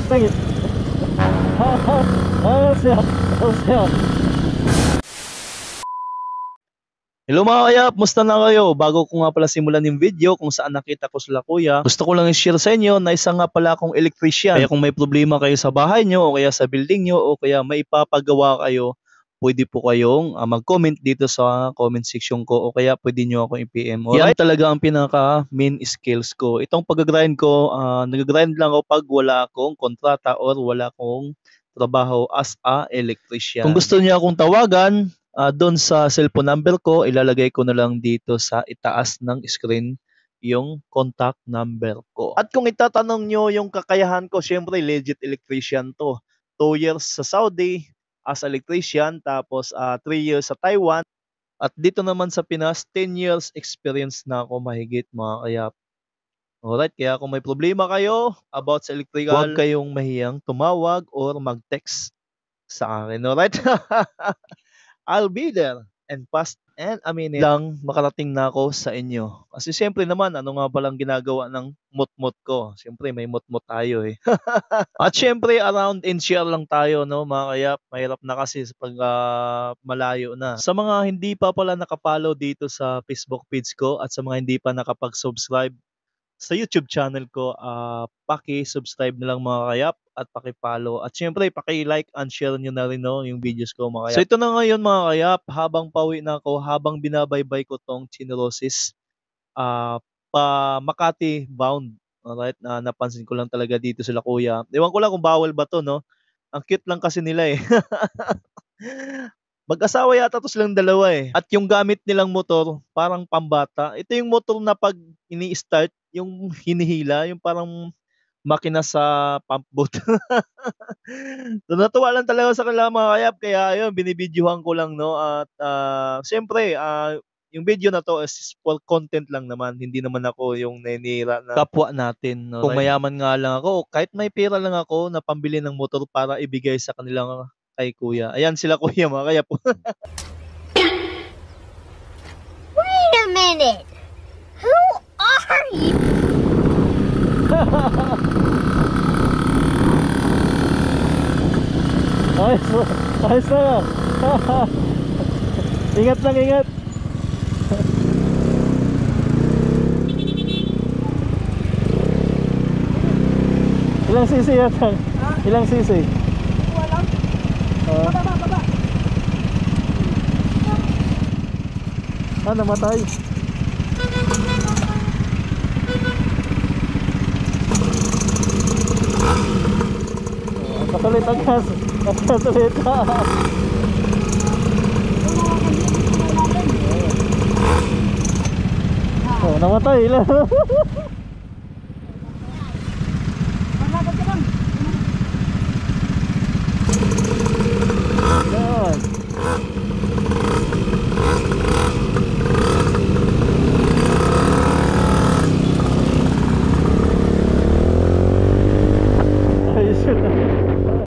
Sige. Siya. Hello mga kayap, musta na kayo? Bago ko nga pala simulan yung video kung saan nakita ko sila kuya, gusto ko lang i-share sa inyo na isa nga pala akong electrician. Kaya kung may problema kayo sa bahay nyo o kaya sa building nyo o kaya may ipapagawa kayo, pwede po kayong mag-comment dito sa comment section ko o kaya pwede nyo akong i-PM. Yan talaga ang pinaka main skills ko. Itong pag-grind ko, nag-grind lang ako pag wala akong kontrata or wala akong trabaho as a electrician. Kung gusto niyo akong tawagan, doon sa cellphone number ko, ilalagay ko na lang dito sa itaas ng screen yung contact number ko. At kung itatanong nyo yung kakayahan ko, syempre legit electrician to. 2 years sa Saudi as electrician, tapos 3 years sa Taiwan. At dito naman sa Pinas, 10 years experience na ako mahigit mga kayap. Alright, kaya kung may problema kayo about sa electrical, huwag kayong mahiyang tumawag or mag-text sa akin. Alright? I'll be there and fast and a minute lang makarating na ako sa inyo. Kasi siyempre naman, ano nga palang ginagawa ng mot-mot ko? Siyempre may mot-mot tayo eh. At siyempre around NCR lang tayo, no mga kayap. Mahirap na kasi pag malayo na. Sa mga hindi pa pala nakapollow dito sa Facebook page ko at sa mga hindi pa nakapag-subscribe sa YouTube channel ko, paki-subscribe na lang mga kayap at paki-follow. At syempre, paki-like and share nyo na rin no, yung videos ko mga kayap. So ito na ngayon mga kayap, habang pauwi na ako, habang binabaybay ko tong Chinerosis, pa Makati bound. Alright, napansin ko lang talaga dito sila kuya. Ewan ko lang kung bawal ba to, no? Ang cute lang kasi nila eh. Mag-asawa yata to silang dalawa eh. At yung gamit nilang motor, parang pambata. Ito yung motor na pag ini-start, yung hinihila, yung parang makina sa pump boat. So natuwa lang talaga sa kanila mga kayap. Kaya ayun, binibidyohan ko lang no. At siyempre, yung video na to is for content lang naman. Hindi naman ako yung naninira na kapwa natin. No? Kung mayaman nga lang ako, kahit may pera lang ako na pambili ng motor para ibigay sa kanilang kay kuya. Ayan sila kuya mga kaya po. Wait a minute. Who are you? Ayos na. Ingat lang, ingat. Ilang sisi yata? Ilang sisi? Baba. Namatay. Kasulit ang gas. Kasulit. Namatay lang.